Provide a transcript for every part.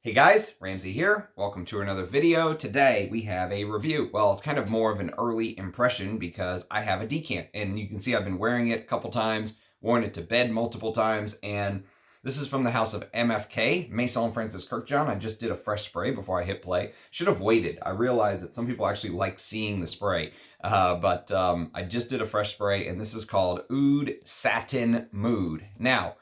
Hey guys, Ramsey here. Welcome to another video. Today we have a review. Well, it's kind of more of an early impression because I have a decant, and you can see I've been wearing it a couple times, worn it to bed multiple times, and this is from the house of MFK, Maison Francis Kurkdjian. I just did a fresh spray before I hit play. Should have waited. I realized that some people actually like seeing the spray, but I just did a fresh spray, and this is called Oud Satin Mood. Now,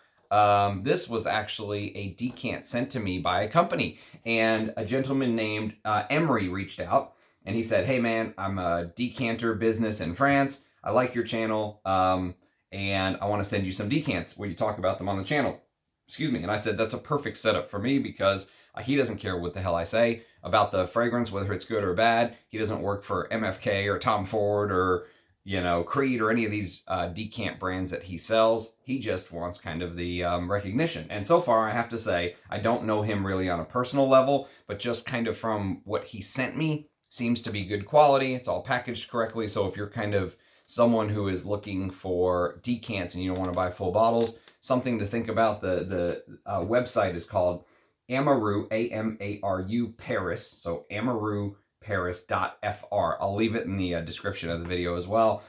this was actually a decant sent to me by a company, and a gentleman named Emre reached out, and he said, hey man, I'm a decanter business in France. I like your channel, and I want to send you some decants. Will you talk about them on the channel? Excuse me. And I said, that's a perfect setup for me because he doesn't care what the hell I say about the fragrance, whether it's good or bad. He doesn't work for MFK or Tom Ford or Creed or any of these decant brands that he sells. He just wants kind of the recognition. And so far, I have to say, I don't know him really on a personal level, but just kind of from what he sent me, seems to be good quality. It's all packaged correctly. So if you're kind of someone who is looking for decants and you don't want to buy full bottles, something to think about. The website is called Amaru, A-M-A-R-U, Paris. So AmaruParis.fr. I'll leave it in the description of the video as well.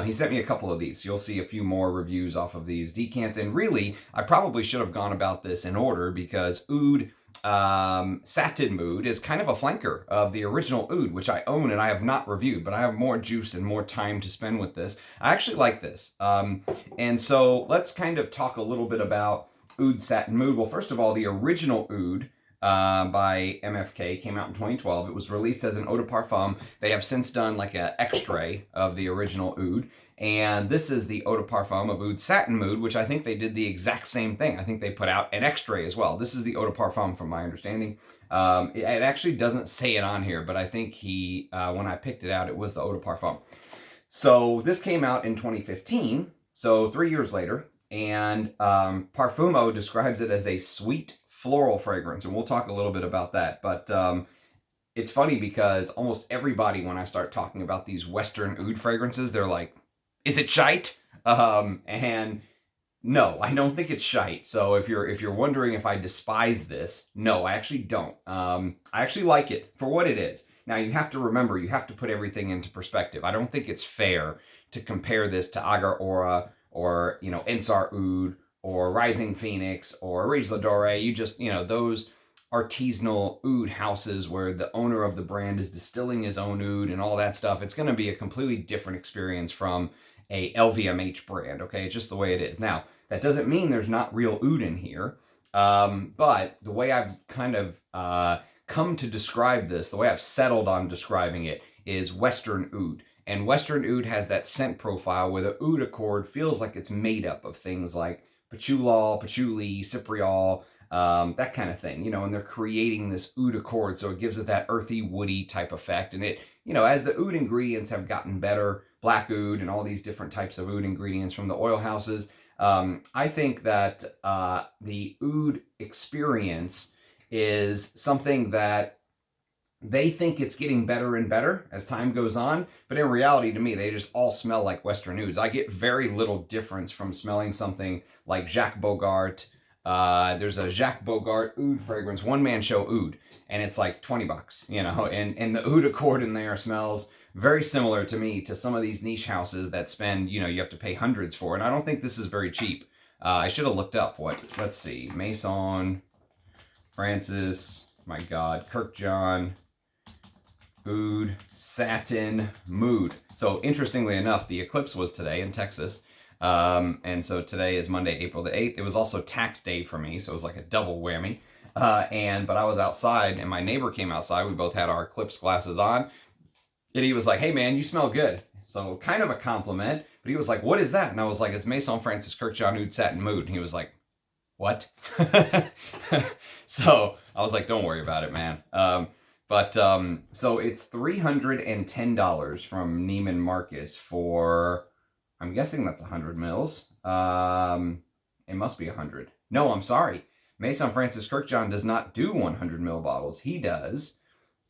He sent me a couple of these. You'll see a few more reviews off of these decants. And really, I probably should have gone about this in order because Oud Satin Mood is kind of a flanker of the original Oud, which I own and I have not reviewed, but I have more juice and more time to spend with this. I actually like this. And so let's kind of talk a little bit about Oud Satin Mood. Well, first of all, the original Oud by MFK came out in 2012. It was released as an eau de parfum. They have since done like an extrait of the original Oud, and this is the eau de parfum of Oud Satin Mood, which I think they did the exact same thing. I think they put out an extrait as well. This is the eau de parfum from my understanding. It actually doesn't say it on here, but I think when I picked it out, it was the eau de parfum. So this came out in 2015, so 3 years later, and Parfumo describes it as a sweet floral fragrance, and we'll talk a little bit about that. But it's funny because almost everybody, when I start talking about these Western oud fragrances, they're like, is it shite? And no, I don't think it's shite. So if you're wondering if I despise this, no, I actually don't. I actually like it for what it is. Now, you have to remember, you have to put everything into perspective. I don't think it's fair to compare this to Agar Aura or, Ensar Oud or Rising Phoenix or Rouge L'Adore. You just, those artisanal oud houses where the owner of the brand is distilling his own oud and all that stuff. It's going to be a completely different experience from a LVMH brand, okay? It's just the way it is. Now, that doesn't mean there's not real oud in here, but the way I've kind of come to describe this, the way I've settled on describing it, is Western oud. And Western oud has that scent profile where the oud accord feels like it's made up of things like patchouli, cypriol, that kind of thing, and they're creating this oud accord, so it gives it that earthy, woody type effect. And it, as the oud ingredients have gotten better, black oud and all these different types of oud ingredients from the oil houses, I think that the oud experience is something that they think it's getting better and better as time goes on, but in reality, to me, they just all smell like Western ouds. I get very little difference from smelling something like Jacques Bogart. There's a Jacques Bogart oud fragrance, one man show oud, and it's like $20, and the oud accord in there smells very similar to me to some of these niche houses that spend, you have to pay hundreds for, and I don't think this is very cheap. I should have looked up let's see, Maison, Francis, my God, Kurkdjian, Oud Satin Mood. So interestingly enough, the eclipse was today in Texas. And so today is Monday, April the 8th. It was also tax day for me, so it was like a double whammy. But I was outside, and my neighbor came outside. We both had our eclipse glasses on. And he was like, hey man, you smell good. So kind of a compliment. But he was like, what is that? And I was like, it's Maison Francis Kurkdjian Oud Satin Mood. And he was like, what? So I was like, don't worry about it, man. So it's $310 from Neiman Marcus for, I'm guessing that's 100 mils. It must be 100. No, I'm sorry. Maison Francis Kurkdjian does not do 100 ml bottles. He does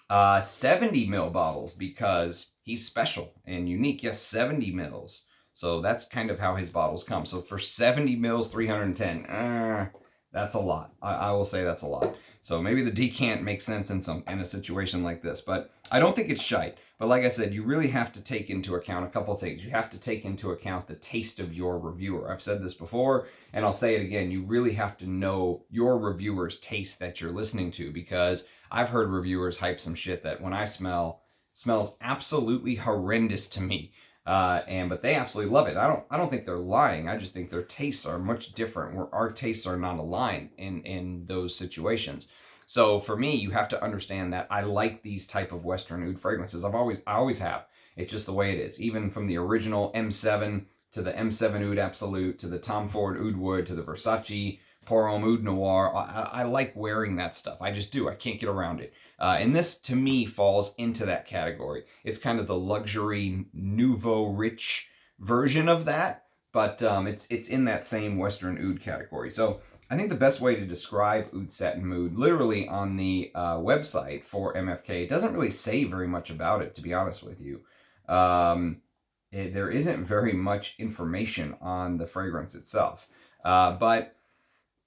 70 ml bottles because he's special and unique. Yes, 70 mils. So that's kind of how his bottles come. So for 70 mils, 310, that's a lot. I will say that's a lot. So maybe the decant makes sense in a situation like this, but I don't think it's shite. But like I said, you really have to take into account a couple of things. You have to take into account the taste of your reviewer. I've said this before, and I'll say it again. You really have to know your reviewer's taste that you're listening to, because I've heard reviewers hype some shit that when I smells absolutely horrendous to me. But they absolutely love it. I don't think they're lying. I just think their tastes are much different. Where our tastes are not aligned in those situations. So for me, you have to understand that I like these type of Western oud fragrances. I always have. It's just the way it is. Even from the original M7 to the M7 Oud Absolute to the Tom Ford Oud Wood to the Versace Pour Homme Oud Noir. I like wearing that stuff. I just do. I can't get around it. And this, to me, falls into that category. It's kind of the luxury, nouveau rich version of that, but it's in that same Western oud category. So I think the best way to describe Oud Satin Mood, literally on the website for MFK, it doesn't really say very much about it, to be honest with you. There isn't very much information on the fragrance itself. But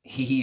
he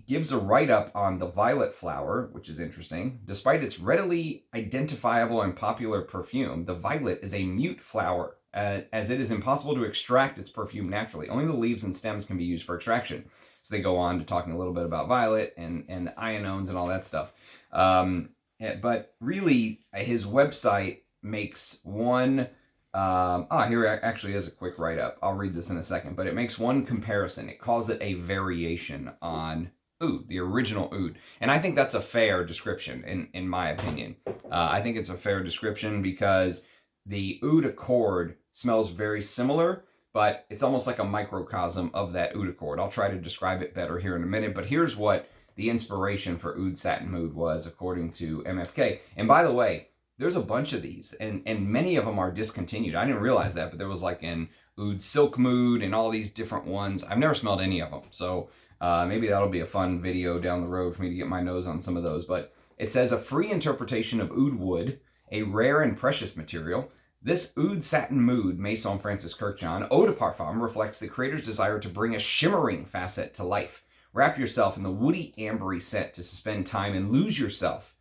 gives a write-up on the violet flower, which is interesting. Despite its readily identifiable and popular perfume, the violet is a mute flower, as it is impossible to extract its perfume naturally. Only the leaves and stems can be used for extraction. So they go on to talking a little bit about violet and ionones and all that stuff. But really, his website makes one... here actually is a quick write-up. I'll read this in a second, but it makes one comparison. It calls it a variation on oud, the original oud. And I think that's a fair description, in my opinion. I think it's a fair description because the Oud Accord smells very similar, but it's almost like a microcosm of that Oud Accord. I'll try to describe it better here in a minute, but here's what the inspiration for Oud Satin Mood was, according to MFK. And by the way, there's a bunch of these, and many of them are discontinued. I didn't realize that, but there was like an Oud Silk Mood and all these different ones. I've never smelled any of them, so maybe that'll be a fun video down the road for me to get my nose on some of those. But it says, a free interpretation of oud wood, a rare and precious material. This Oud Satin Mood, Maison Francis Kurkdjian, Eau de Parfum, reflects the creator's desire to bring a shimmering facet to life. Wrap yourself in the woody, ambery scent to suspend time and lose yourself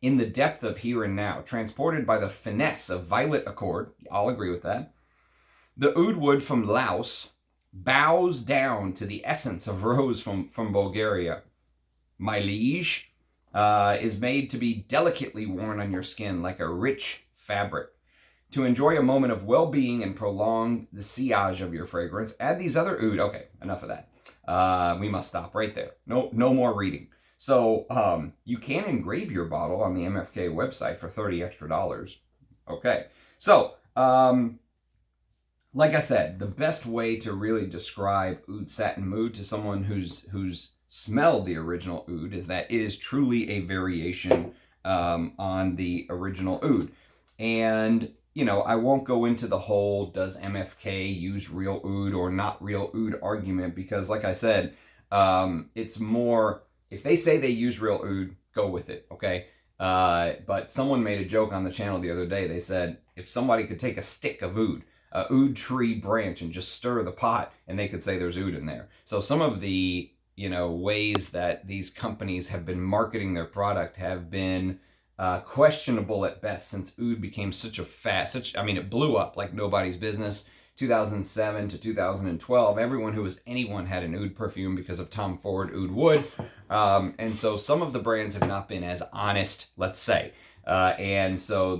in the depth of here and now, transported by the finesse of violet accord. I'll agree with that. The oud wood from Laos bows down to the essence of rose from Bulgaria. My liege is made to be delicately worn on your skin like a rich fabric. To enjoy a moment of well-being and prolong the sillage of your fragrance, add these other oud. Okay, enough of that. We must stop right there. No more reading. So you can engrave your bottle on the MFK website for $30 extra. Okay, so like I said, the best way to really describe Oud Satin Mood to someone who's smelled the original oud is that it is truly a variation on the original oud. And you know, I won't go into the whole does MFK use real oud or not real oud argument, because like I said, it's more, if they say they use real oud, go with it, okay? But someone made a joke on the channel the other day. They said if somebody could take a stick of oud, a oud tree branch, and just stir the pot, and they could say there's oud in there. So some of the, you know, ways that these companies have been marketing their product have been questionable at best, since oud became such a I mean, it blew up like nobody's business. 2007 to 2012, anyone had an oud perfume because of Tom Ford Oud Wood. And so some of the brands have not been as honest, let's say. And so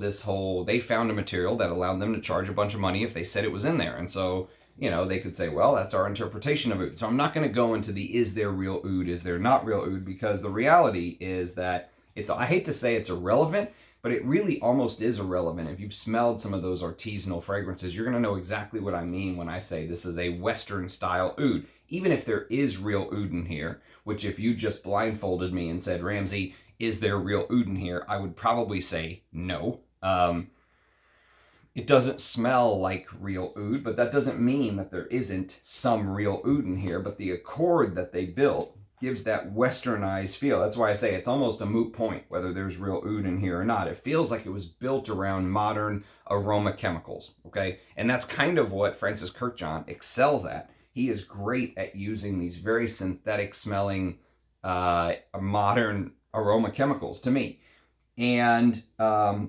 they found a material that allowed them to charge a bunch of money if they said it was in there. And so, you know, they could say, well, that's our interpretation of oud. So I'm not going to go into the is there real oud, is there not real oud, because the reality is that I hate to say it's irrelevant, but it really almost is irrelevant. If you've smelled some of those artisanal fragrances, you're going to know exactly what I mean when I say this is a Western style oud. Even if there is real oud in here, which if you just blindfolded me and said, Ramsey, is there real oud in here? I would probably say no. It doesn't smell like real oud, but that doesn't mean that there isn't some real oud in here. But the accord that they built gives that westernized feel. That's why I say it's almost a moot point whether there's real oud in here or not. It feels like it was built around modern aroma chemicals, okay? And that's kind of what Francis Kurkdjian excels at. He is great at using these very synthetic smelling modern aroma chemicals to me. And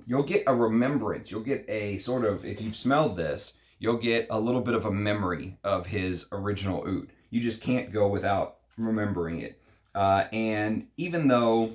you'll get a remembrance. You'll get a sort of, if you've smelled this, you'll get a little bit of a memory of his original oud. You just can't go without remembering it. And even though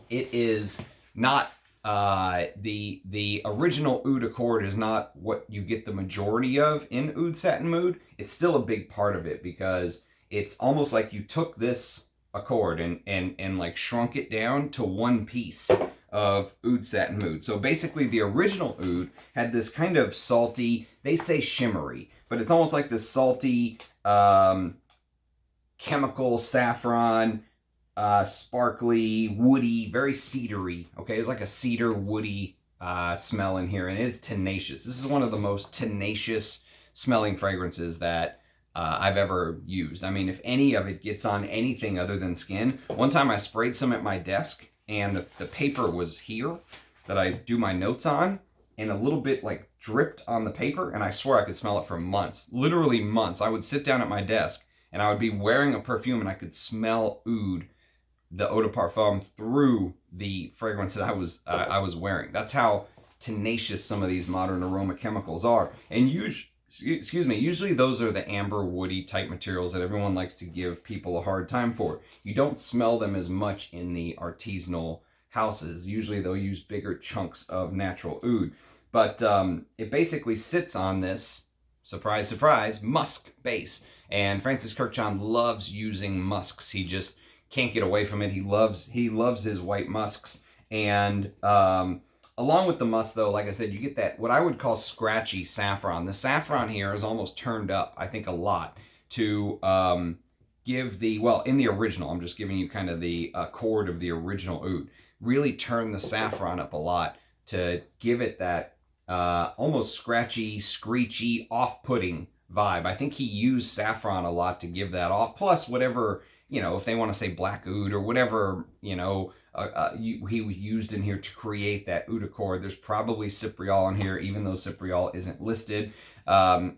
it is not the original oud accord is not what you get the majority of in Oud Satin mood, it's still a big part of it, because it's almost like you took this accord and like shrunk it down to one piece of Oud Satin mood. So basically the original oud had this kind of salty, they say shimmery, but it's almost like this salty chemical saffron, sparkly, woody, very cedary. Okay, it's like a cedar woody smell in here, and it's tenacious. This is one of the most tenacious smelling fragrances that I've ever used. I mean, if any of it gets on anything other than skin. One time I sprayed some at my desk, and the paper was here that I do my notes on, and a little bit like dripped on the paper, and I swear I could smell it for months, literally months. I would sit down at my desk and I would be wearing a perfume and I could smell oud, the eau de parfum, through the fragrance that I was wearing. That's how tenacious some of these modern aroma chemicals are. And usually those are the amber woody type materials that everyone likes to give people a hard time for. You don't smell them as much in the artisanal houses. Usually they'll use bigger chunks of natural oud. But it basically sits on this, surprise, surprise, musk base. And Francis Kurkdjian loves using musks. He just can't get away from it. He loves his white musks. And along with the musk, though, like I said, you get that what I would call scratchy saffron. The saffron here is almost turned up, I think, a lot to give the, well, in the original, I'm just giving you kind of the chord of the original oud. Really turn the saffron up a lot to give it that almost scratchy, screechy, off-putting vibe. I think he used saffron a lot to give that off. Plus, whatever, you know, if they want to say black oud or whatever, you know, he used in here to create that oud accord. There's probably Cypriol in here, even though Cypriol isn't listed.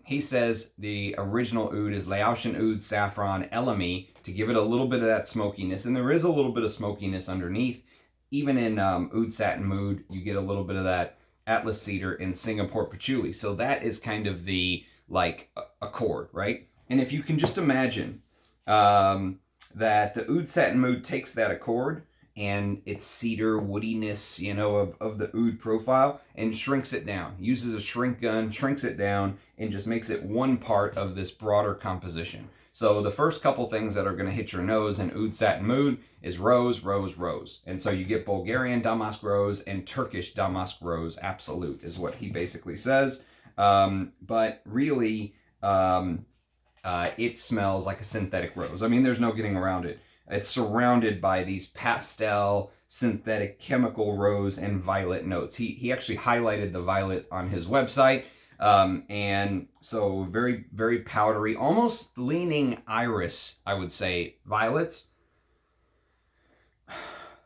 He says the original oud is Laotian oud, saffron, elemi, to give it a little bit of that smokiness. And there is a little bit of smokiness underneath. Even in Oud Satin mood, you get a little bit of that Atlas cedar and Singapore patchouli. So that is kind of the, like, accord, right? And if you can just imagine that the Oud Satin mood takes that accord and its cedar woodiness, you know, of the oud profile, and shrinks it down. Uses a shrink gun, shrinks it down, and just makes it one part of this broader composition. So the first couple things that are going to hit your nose in Oud Satin mood is rose, rose, rose. And so you get Bulgarian damask rose and Turkish damask rose absolute, is what he basically says. But really, it smells like a synthetic rose. I mean, there's no getting around it. It's surrounded by these pastel, synthetic, chemical rose and violet notes. He actually highlighted the violet on his website. And so very, very powdery, almost leaning iris, I would say, violets.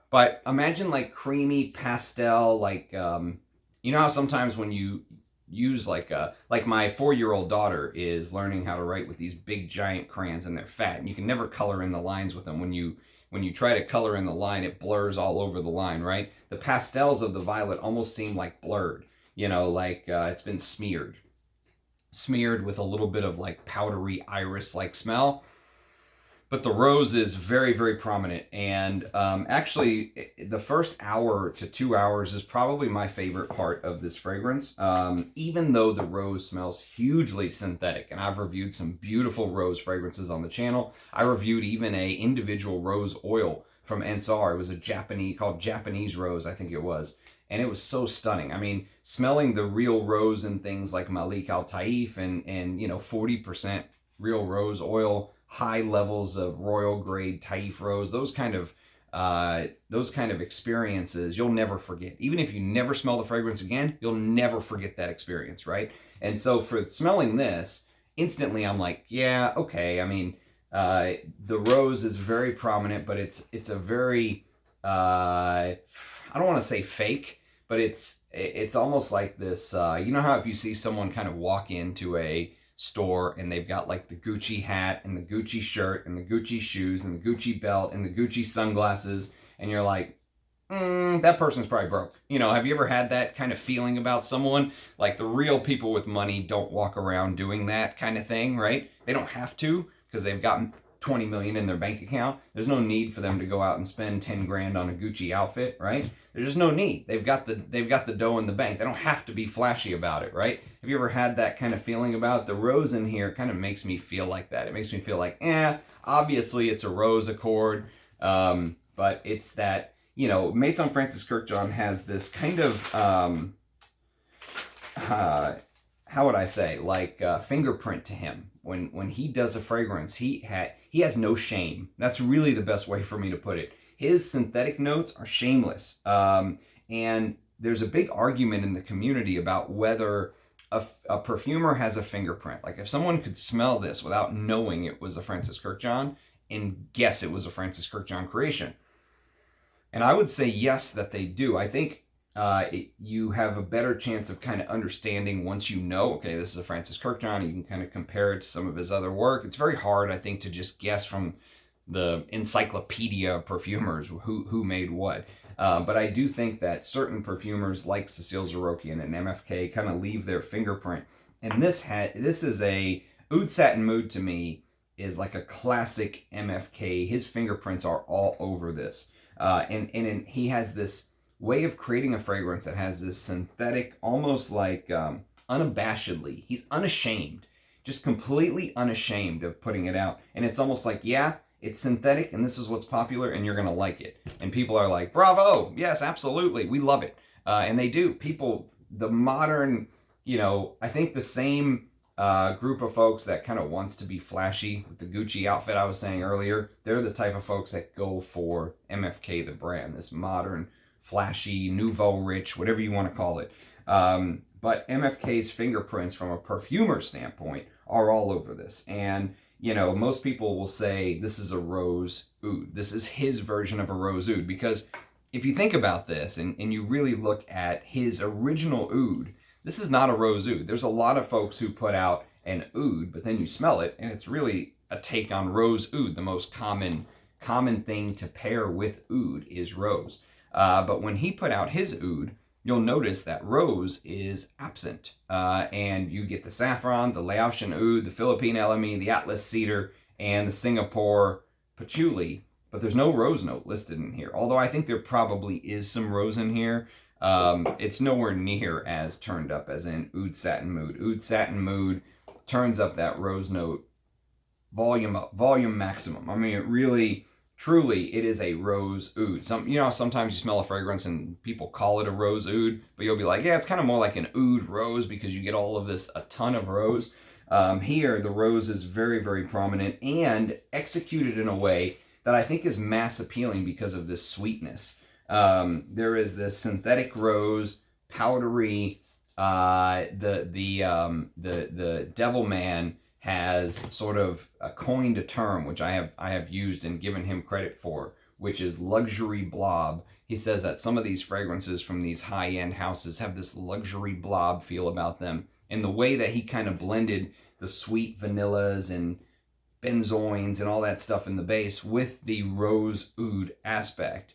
But imagine like creamy pastel, like, you know how sometimes when you use like my 4-year-old daughter is learning how to write with these big giant crayons, and they're fat, and you can never color in the lines with them. When you try to color in the line, it blurs all over the line, right? The pastels of the violet almost seem like blurred, you know, like it's been smeared with a little bit of like powdery iris-like smell. But the rose is very, very prominent. And actually, the first hour to 2 hours is probably my favorite part of this fragrance, even though the rose smells hugely synthetic. And I've reviewed some beautiful rose fragrances on the channel. I reviewed even a individual rose oil from Ensar. It was a Japanese, called Japanese Rose, I think it was. And it was so stunning. I mean, smelling the real rose and things like Malik Al Taif and you know, 40% real rose oil, high levels of royal grade Taif rose, those kind of experiences you'll never forget. Even if you never smell the fragrance again, you'll never forget that experience, right? And so for smelling this, instantly I'm like, yeah, okay. I mean, the rose is very prominent, but it's a very, I don't want to say fake, but it's almost like this, you know how if you see someone kind of walk into a store and they've got like the Gucci hat and the Gucci shirt and the Gucci shoes and the Gucci belt and the Gucci sunglasses, and you're like, that person's probably broke. Have you ever had that kind of feeling about someone? Like the real people with money don't walk around doing that kind of thing, right? They don't have to because they've gotten 20 million in their bank account. There's no need for them to go out and spend 10 grand on a Gucci outfit, right? There's just no need. They've got the dough in the bank. They don't have to be flashy about it, right? Have you ever had that kind of feeling about it? The rose in here kind of makes me feel like that. It makes me feel like, obviously it's a rose accord, but it's that, Maison Francis Kurkdjian has this kind of, how would I say, like fingerprint to him. When he does a fragrance, he has no shame. That's really the best way for me to put it. His synthetic notes are shameless. And there's a big argument in the community about whether a perfumer has a fingerprint. Like if someone could smell this without knowing it was a Francis Kurkdjian and guess it was a Francis Kurkdjian creation. And I would say yes, that they do. I think you have a better chance of kind of understanding once you know, okay, this is a Francis Kurkdjian. You can kind of compare it to some of his other work. It's very hard, I think, to just guess from the encyclopedia of perfumers who made what. But I do think that certain perfumers like Cecile Zarokian and MFK kind of leave their fingerprint. And this is a Oud Satin Mood, to me, is like a classic MFK. His fingerprints are all over this. And he has this way of creating a fragrance that has this synthetic, almost like unabashedly. He's unashamed, just completely unashamed of putting it out. And it's almost like, yeah, it's synthetic and this is what's popular and you're going to like it. And people are like, bravo, yes, absolutely, we love it. And they do. People, the modern, I think the same group of folks that kind of wants to be flashy with the Gucci outfit I was saying earlier, they're the type of folks that go for MFK the brand, this modern, flashy, nouveau rich, whatever you want to call it. But MFK's fingerprints from a perfumer standpoint are all over this. And, most people will say this is a rose oud. This is his version of a rose oud. Because if you think about this and you really look at his original oud, this is not a rose oud. There's a lot of folks who put out an oud, but then you smell it, and it's really a take on rose oud. The most common thing to pair with oud is rose. But when he put out his oud, you'll notice that rose is absent. And you get the saffron, the Laotian oud, the Philippine LME, the Atlas cedar, and the Singapore patchouli. But there's no rose note listed in here. Although I think there probably is some rose in here. It's nowhere near as turned up as in Oud Satin Mood. Oud Satin Mood turns up that rose note volume maximum. I mean, it really, truly, it is a rose oud. Sometimes you smell a fragrance and people call it a rose oud, but you'll be like, yeah, it's kind of more like an oud rose because you get all of this, a ton of rose. Here, the rose is very, very prominent and executed in a way that I think is mass appealing because of this sweetness. There is this synthetic rose, powdery. The Devil Man has sort of coined a term which I have used and given him credit for, which is luxury blob. He says that some of these fragrances from these high-end houses have this luxury blob feel about them. And the way that he kind of blended the sweet vanillas and benzoins and all that stuff in the base with the rose oud aspect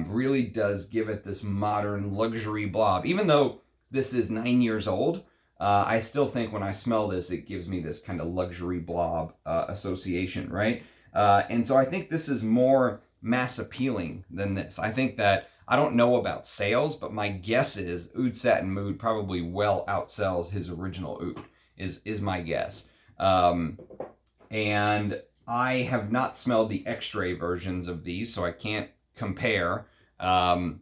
really does give it this modern luxury blob. Even though this is 9 years old, I still think when I smell this, it gives me this kind of luxury blob association, right? And so I think this is more mass appealing than this. I think that, I don't know about sales, but my guess is Oud Satin Mood probably well outsells his original oud, is my guess. And I have not smelled the extrait versions of these, so I can't compare. I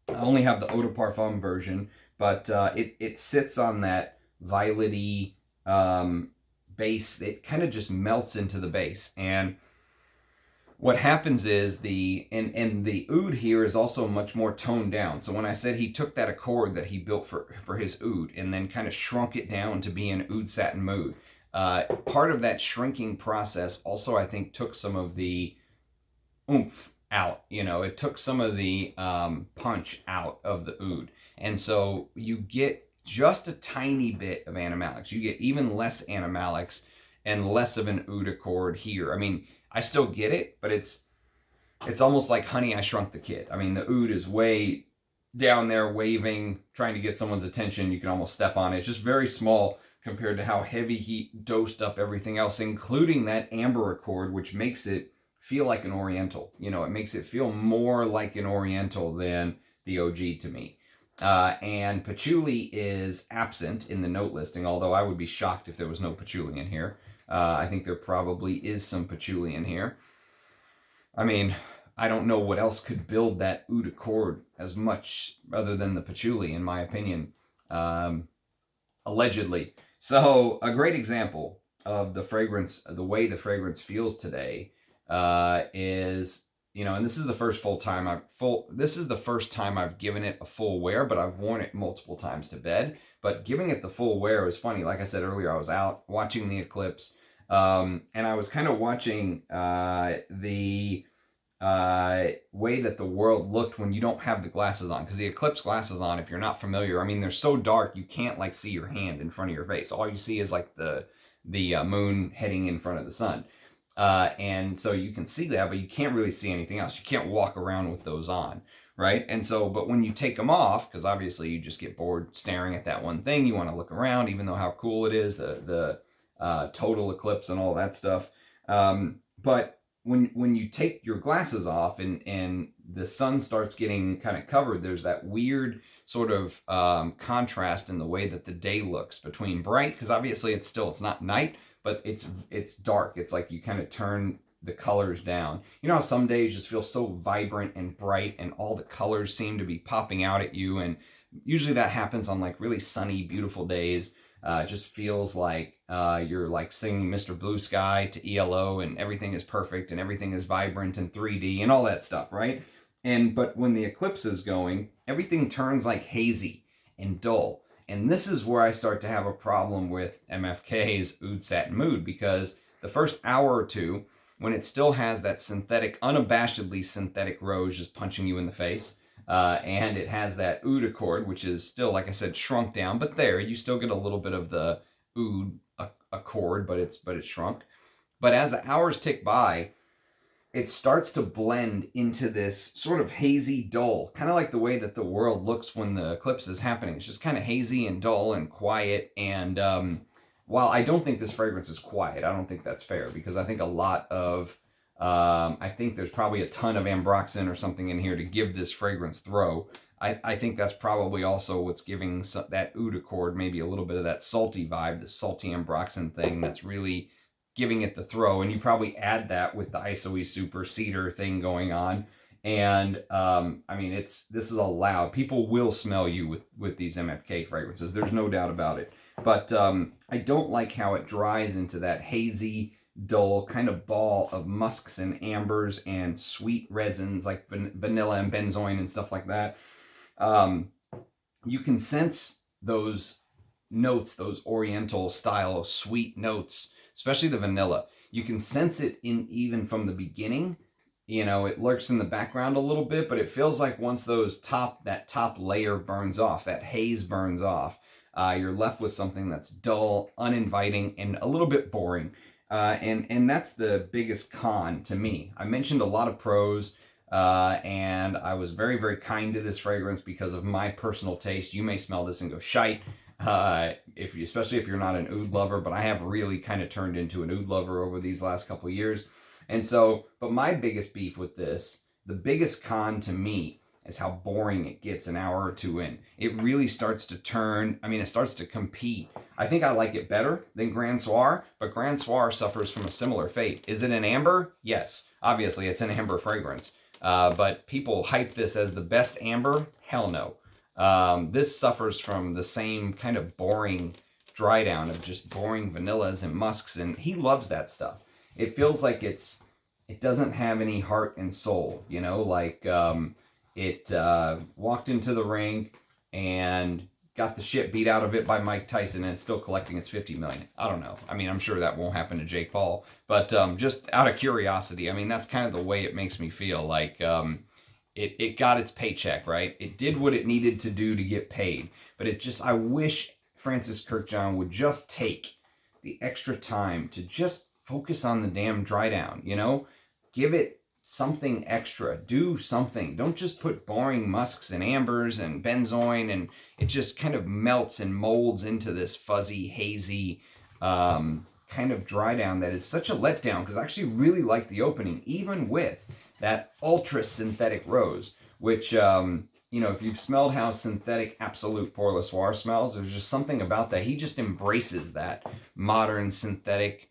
only have the Eau de Parfum version, but it sits on that violety base. It kind of just melts into the base. And what happens is the oud here is also much more toned down. So when I said he took that accord that he built for his oud and then kind of shrunk it down to be an Oud Satin Mood, part of that shrinking process also, I think, took some of the oomph out. It took some of the punch out of the oud. And so you get just a tiny bit of animalics. You get even less animalics and less of an Oud Accord here. I mean, I still get it, but it's almost like Honey, I Shrunk the Kid. I mean, the Oud is way down there waving, trying to get someone's attention. You can almost step on it. It's just very small compared to how heavy he dosed up everything else, including that amber accord, which makes it feel like an Oriental. You know, it makes it feel more like an Oriental than the OG to me. And patchouli is absent in the note listing, although I would be shocked if there was no patchouli in here. I think there probably is some patchouli in here. I mean, I don't know what else could build that Oud Accord as much other than the patchouli, in my opinion, allegedly. So a great example of the fragrance, the way the fragrance feels today, is, you know, and this is the first this is the first time I've given it a full wear, but I've worn it multiple times to bed. But giving it the full wear was funny. Like I said earlier, I was out watching the eclipse, and I was kind of watching the way that the world looked when you don't have the glasses on, because the eclipse glasses on, if you're not familiar, I mean, they're so dark you can't like see your hand in front of your face. All you see is like the moon heading in front of the sun, and so you can see that, but you can't really see anything else. You can't walk around with those on, right? And so, but when you take them off, because obviously you just get bored staring at that one thing, you want to look around, even though how cool it is, the total eclipse and all that stuff, but when you take your glasses off and the sun starts getting kind of covered, there's that weird sort of contrast in the way that the day looks between bright, because obviously it's not night, but it's dark. It's like you kind of turn the colors down. You know how some days just feel so vibrant and bright and all the colors seem to be popping out at you, and usually that happens on like really sunny, beautiful days. It just feels like you're like singing Mr. Blue Sky to ELO, and everything is perfect and everything is vibrant and 3D and all that stuff, right? But when the eclipse is going, everything turns like hazy and dull. And this is where I start to have a problem with MFK's Oud Satin Mood, because the first hour or two, when it still has that synthetic, unabashedly synthetic rose just punching you in the face, and it has that Oud Accord, which is still, like I said, shrunk down, but there, you still get a little bit of the Oud Accord, but it's shrunk. But as the hours tick by, it starts to blend into this sort of hazy dull, kind of like the way that the world looks when the eclipse is happening. It's just kind of hazy and dull and quiet. And while I don't think this fragrance is quiet, I don't think that's fair, because I think a lot of I think there's probably a ton of ambroxan or something in here to give this fragrance throw. I think that's probably also what's giving that Oud Accord maybe a little bit of that salty vibe, the salty ambroxan thing that's really giving it the throw. And you probably add that with the ISOE Super Cedar thing going on. And I mean, this is a loud, people will smell you with these MFK fragrances. There's no doubt about it. But I don't like how it dries into that hazy, dull kind of ball of musks and ambers and sweet resins like vanilla and benzoin and stuff like that. You can sense those notes, those Oriental style sweet notes, especially the vanilla. You can sense it even from the beginning. You know, it lurks in the background a little bit, but it feels like once that top layer burns off, that haze burns off, you're left with something that's dull, uninviting, and a little bit boring. And that's the biggest con to me. I mentioned a lot of pros, and I was very, very kind to this fragrance because of my personal taste. You may smell this and go shite, especially if you're not an oud lover, but I have really kind of turned into an oud lover over these last couple of years. And so, but my biggest beef with this, the biggest con to me, is how boring it gets an hour or two in. It really starts to turn, I mean, it starts to compete. I think I like it better than Grand Soir, but Grand Soir suffers from a similar fate. Is it an amber? Yes. Obviously, it's an amber fragrance. But people hype this as the best amber? Hell no. This suffers from the same kind of boring dry down of just boring vanillas and musks, and he loves that stuff. It feels like it doesn't have any heart and soul, you know, like it walked into the ring and got the shit beat out of it by Mike Tyson, and it's still collecting its $50 million. I don't know. I mean, I'm sure that won't happen to Jake Paul, but just out of curiosity, I mean, that's kind of the way it makes me feel. Like it got its paycheck, right? It did what it needed to do to get paid. But I wish Francis Kurkdjian would just take the extra time to just focus on the damn dry down, you know? Give it something extra. Do something. Don't just put boring musks and ambers and benzoin, and it just kind of melts and molds into this fuzzy, hazy kind of dry down that is such a letdown, because I actually really like the opening, even with that ultra synthetic rose, which, if you've smelled how synthetic Absolute Pour Le Soir smells, there's just something about that. He just embraces that modern synthetic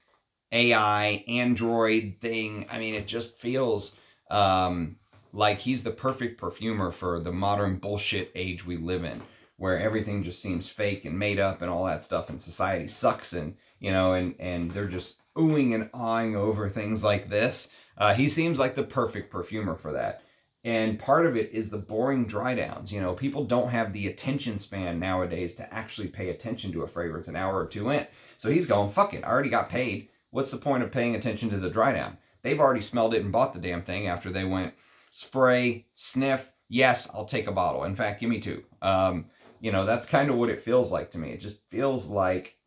AI Android thing. I mean, it just feels like he's the perfect perfumer for the modern bullshit age we live in, where everything just seems fake and made up and all that stuff, and society sucks, and and they're just oohing and awing over things like this. He seems like the perfect perfumer for that. And part of it is the boring dry downs. People don't have the attention span nowadays to actually pay attention to a fragrance an hour or two in. So he's going, fuck it, I already got paid. What's the point of paying attention to the dry down? They've already smelled it and bought the damn thing after they went spray, sniff, yes, I'll take a bottle. In fact, give me two. That's kind of what it feels like to me. It just feels like,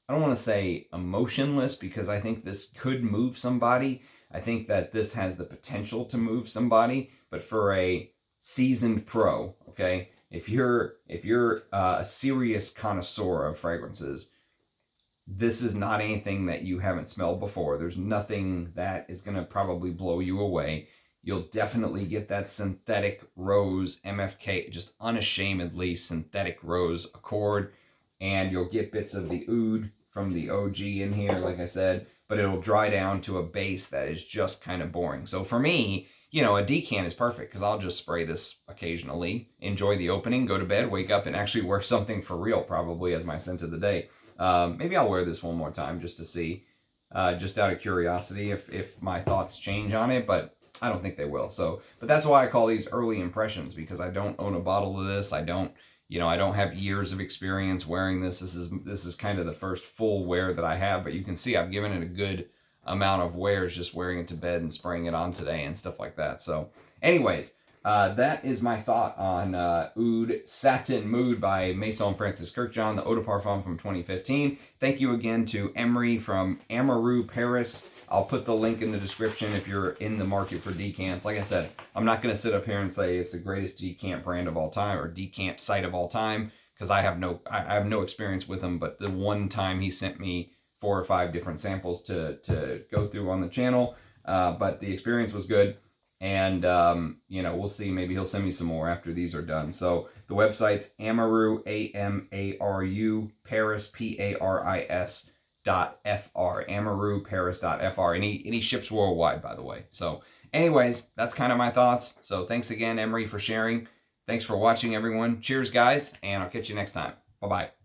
I don't want to say emotionless, because I think this could move somebody. I think that this has the potential to move somebody, but for a seasoned pro, okay, if you're a serious connoisseur of fragrances, this is not anything that you haven't smelled before. There's nothing that is going to probably blow you away. You'll definitely get that synthetic rose MFK, just unashamedly synthetic rose accord, and you'll get bits of the oud from the OG in here, like I said, but it'll dry down to a base that is just kind of boring. So for me, a decant is perfect, because I'll just spray this occasionally, enjoy the opening, go to bed, wake up, and actually wear something for real, probably as my scent of the day. Maybe I'll wear this one more time just to see, just out of curiosity, if my thoughts change on it, but I don't think they will. So, but that's why I call these early impressions, because I don't own a bottle of this. I don't have years of experience wearing this. This is kind of the first full wear that I have, but you can see I've given it a good amount of wears, just wearing it to bed and spraying it on today and stuff like that. So anyways, that is my thought on Oud Satin Mood by Maison Francis Kurkdjian, the Eau de Parfum from 2015. Thank you again to Emre from AmaruParis. I'll put the link in the description if you're in the market for decants. Like I said, I'm not going to sit up here and say it's the greatest decant brand of all time or decant site of all time, because I have no experience with him. But the one time he sent me 4 or 5 different samples to go through on the channel, but the experience was good. And we'll see. Maybe he'll send me some more after these are done. So the website's Amaru, AMARU Paris, PARIS. .fr, AmaruParis.fr, and he ships worldwide, by the way. So anyways, that's kind of my thoughts. So thanks again, Emre, for sharing. Thanks for watching, everyone. Cheers, guys, and I'll catch you next time. Bye-bye.